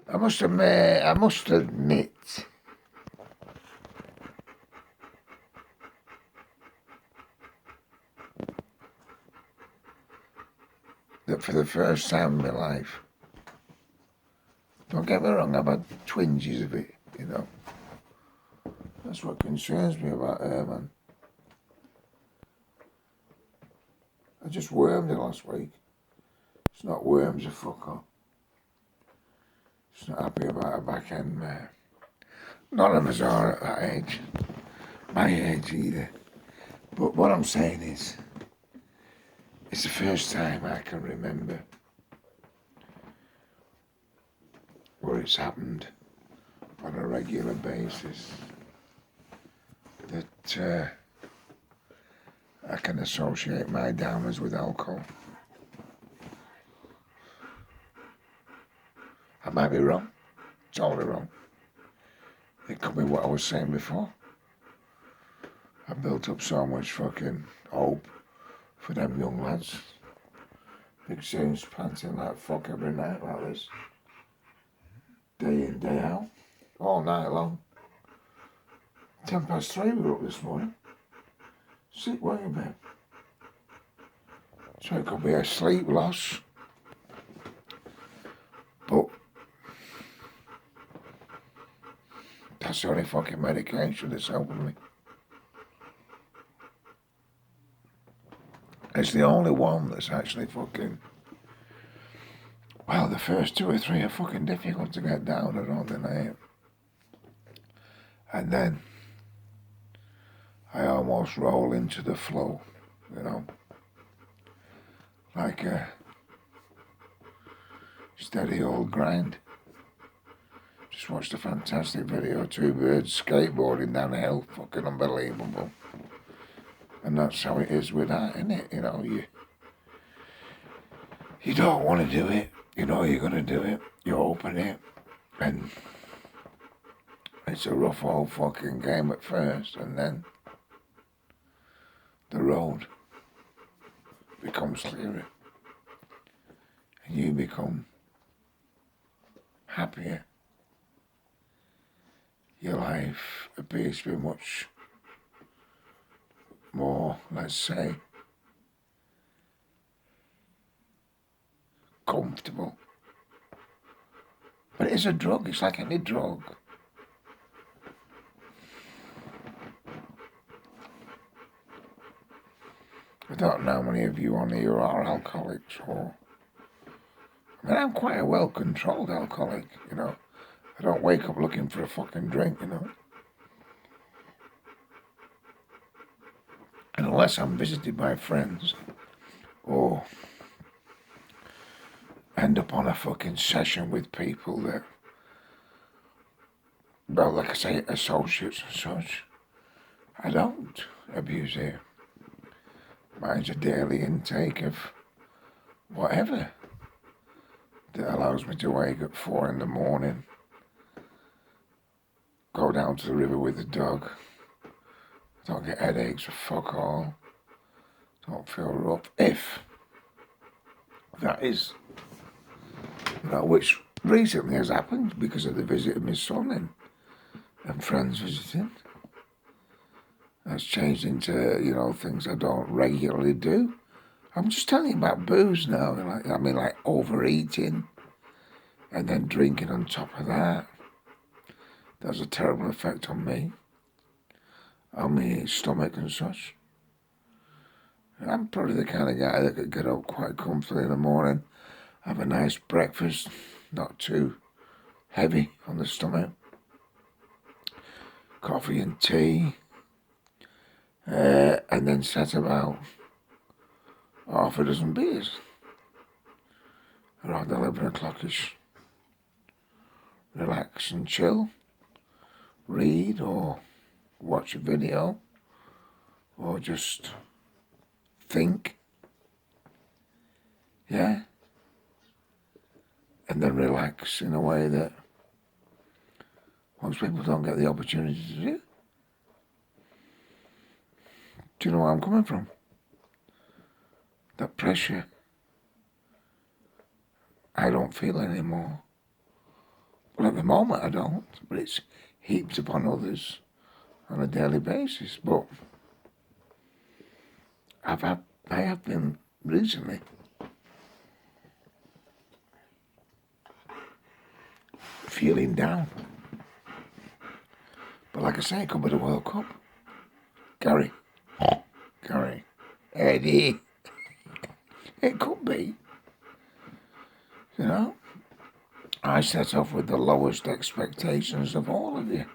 I must admit that for the first time in my life, don't get me wrong, I've had twinges of it, you know. That's what concerns me about her, man. I just wormed her last week. It's not worms, a fuck up. She's not happy about her back end, man. None of us are at that age. My age either. But what I'm saying is, it's the first time I can remember where it's happened on a regular basis that I can associate my downers with alcohol. I might be wrong, totally wrong. It could be what I was saying before. I built up so much fucking hope for them young lads. Big James panting like fuck every night like this. Day in, day out. All night long. 3:10 we were up this morning. Sick, weren't you, babe? So it could be a sleep loss. But that's the only fucking medication that's helping me. It's the only one that's actually fucking... Well, the first 2 or 3 are fucking difficult to get down, I don't deny it. And then I almost roll into the flow, you know. Like a steady old grind. Just watched a fantastic video, 2 birds skateboarding down a hill, fucking unbelievable. And that's how it is with that, innit? You know, you don't want to do it, you know you're going to do it, you open it, and it's a rough old fucking game at first, and then the road becomes clearer, and you become happier. Your life appears to be much more, let's say, comfortable. But it's a drug, it's like any drug. I don't know how many of you on here are alcoholics, or... I mean, I'm quite a well-controlled alcoholic, you know. I don't wake up looking for a fucking drink, you know. And unless I'm visited by friends, or end up on a fucking session with people that, well, like I say, associates and such, I don't abuse it. Mine's a daily intake of whatever that allows me to wake at 4 in the morning, go down to the river with the dog, don't get headaches for fuck all, don't feel rough, if that is, you know, which recently has happened because of the visit of my son and friends visiting. That's changed into, you know, things I don't regularly do. I'm just telling you about booze now. Like overeating and then drinking on top of that. That has a terrible effect on me, on my stomach and such. And I'm probably the kind of guy that could get up quite comfortably in the morning, have a nice breakfast, not too heavy on the stomach, coffee and tea, and then set about half a dozen beers around 11 o'clockish. Relax and chill, read or watch a video, or just think, yeah, and then relax in a way that most people don't get the opportunity to do. Do you know where I'm coming from? That pressure, I don't feel anymore. Well, at the moment I don't, but it's heaped upon others on a daily basis. But I have been recently feeling down. But like I say, it could be the World Cup. Gary. Eddie. It could be. You know? I set off with the lowest expectations of all of you.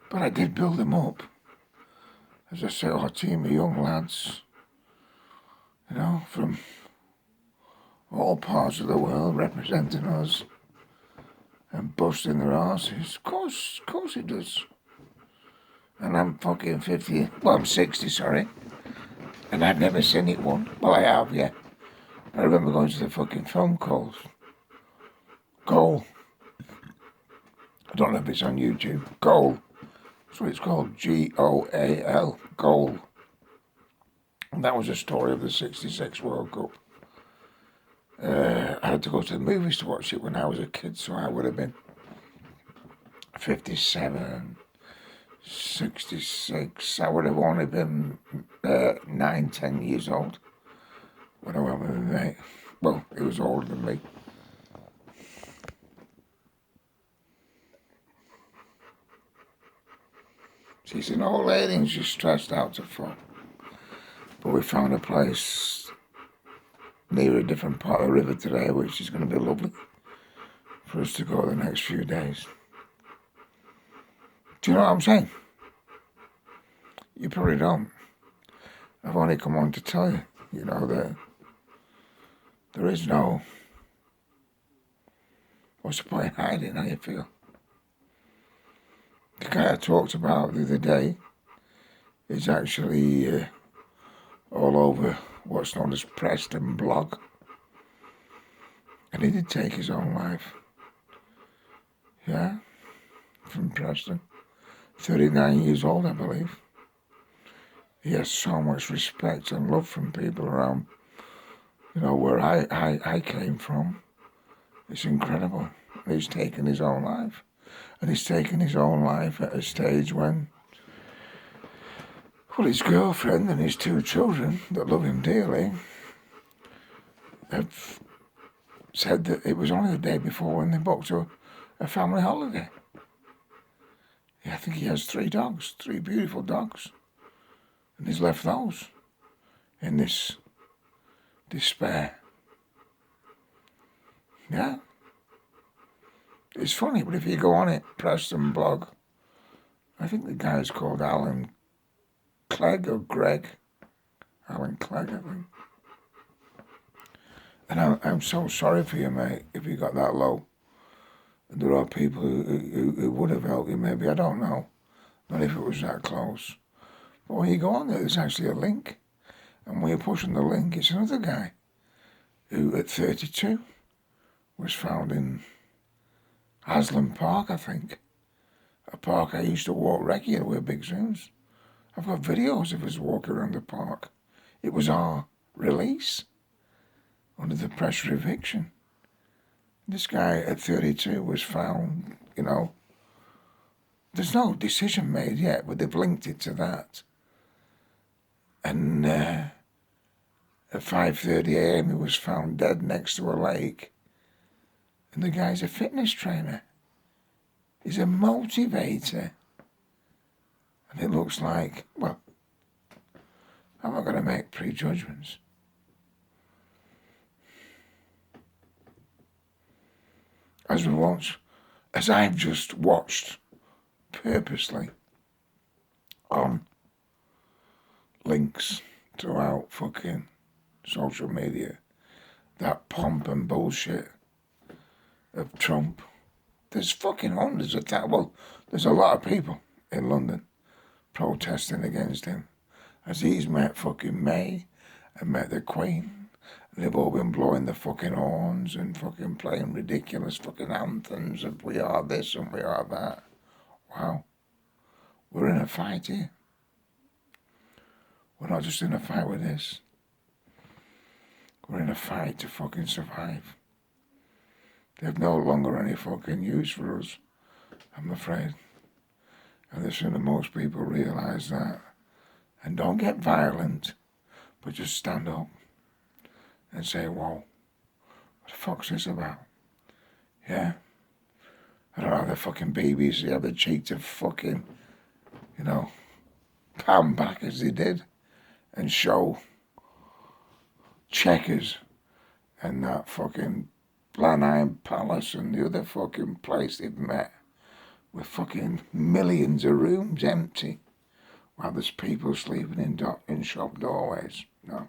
But I did build them up. As I say, our team of young lads, you know, from all parts of the world representing us and busting their asses. Of course it does. And I'm fucking 50, well, I'm 60, sorry. And I've never seen it one. Well, I have, yeah. I remember going to the fucking film calls. Goal. I don't know if it's on YouTube. Goal. That's what it's called. Goal. Goal. And that was a story of the 66 World Cup. I had to go to the movies to watch it when I was a kid, so I would have been 57, 66. I would have only been 9, 10 years old when I went with my mate. Well, he was older than me. She's an old lady and she's stressed out to fuck. But we found a place near a different part of the river today, which is going to be lovely for us to go the next few days. Do you know what I'm saying? You probably don't. I've only come on to tell you, you know, that there is no, what's the point in hiding how you feel? The guy I talked about the other day is actually all over what's known as Preston blog. And he did take his own life. Yeah, from Preston. 39 years old, I believe. He has so much respect and love from people around, you know, where I came from. It's incredible. He's taken his own life. And he's taken his own life at a stage when, well, his girlfriend and his 2 children that love him dearly have said that it was only the day before when they booked a family holiday. Yeah, I think he has 3 dogs, 3 beautiful dogs. And he's left those in this despair. Yeah. It's funny, but if you go on it, Preston blog, I think the guy's called Alan Clegg or Greg. Alan Clegg, I think. And I'm so sorry for you, mate, if you got that low. And there are people who would have helped you, maybe, I don't know. Not if it was that close. But when you go on there, there's actually a link. And when you're pushing the link, it's another guy who, at 32, was found in Haslam Park, I think. A park I used to walk regularly with Big Zoons. I've got videos of us walking around the park. It was our release under the pressure eviction. This guy at 32 was found, you know. There's no decision made yet, but they've linked it to that. And at 5:30 a.m. he was found dead next to a lake. And the guy's a fitness trainer. He's a motivator. And it looks like, well, I'm not going to make prejudgments. As I've just watched purposely on links throughout fucking social media, that pomp and bullshit of Trump. There's fucking hundreds of that. Well, there's a lot of people in London protesting against him. As he's met fucking May and met the Queen. They've all been blowing the fucking horns and fucking playing ridiculous fucking anthems of we are this and we are that. Wow. We're in a fight here. We're not just in a fight with this. We're in a fight to fucking survive. They've no longer any fucking use for us, I'm afraid. And the sooner most people realise that, and don't get violent, but just stand up and say, whoa, what the fuck's this about? Yeah? I don't know how the fucking BBC have the cheek to fucking, pound back as they did and show Checkers and that fucking Blenheim Palace and the other fucking place they've met with fucking millions of rooms empty while there's people sleeping in shop doorways. No.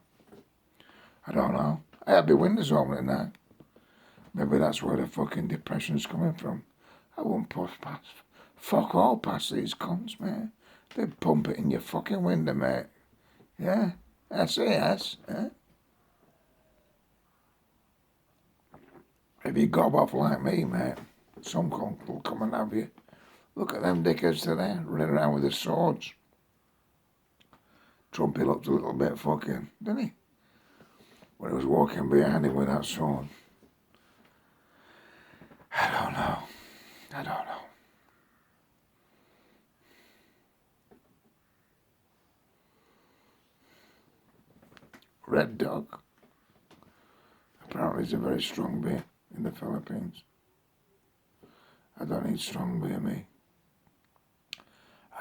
I don't know. I had the windows open at night. Maybe that's where the fucking depression's coming from. I won't push past. Fuck all past these cunts, mate. They pump it in your fucking window, mate. Yeah? SAS, eh? If you gob off like me, mate, some cunt will come and have you. Look at them dickheads today, running around with their swords. Trumpy looked a little bit fucking, didn't he? When he was walking behind him with that sword. I don't know. Red Dog. Apparently it's a very strong beer in the Philippines. I don't need strong beer, me.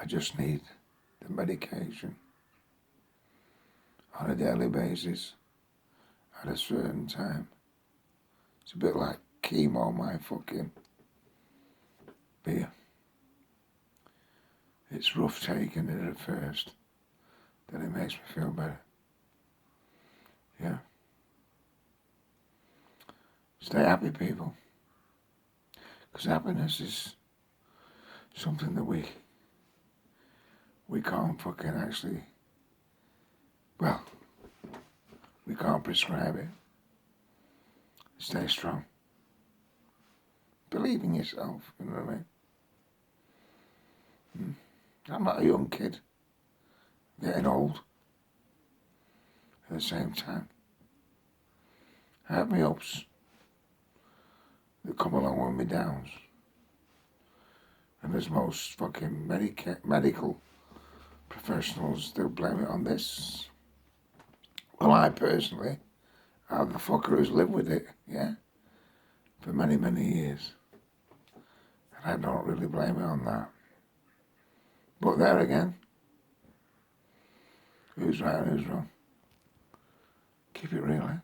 I just need the medication on a daily basis at a certain time. It's a bit like chemo, my fucking beer. It's rough taking it at first, then it makes me feel better. Yeah. Stay happy, people. Because happiness is something that we can't fucking actually, well, we can't prescribe it. Stay strong. Believe in yourself, you know what I mean? I'm not a young kid. I'm getting old. At the same time, I have my ups that come along with my downs. And as most fucking medical professionals, they'll blame it on this. Well, I personally, I'm the fucker who's lived with it, yeah, for many, many years. And I don't really blame it on that. But there again, who's right and who's wrong? Keep it real, eh?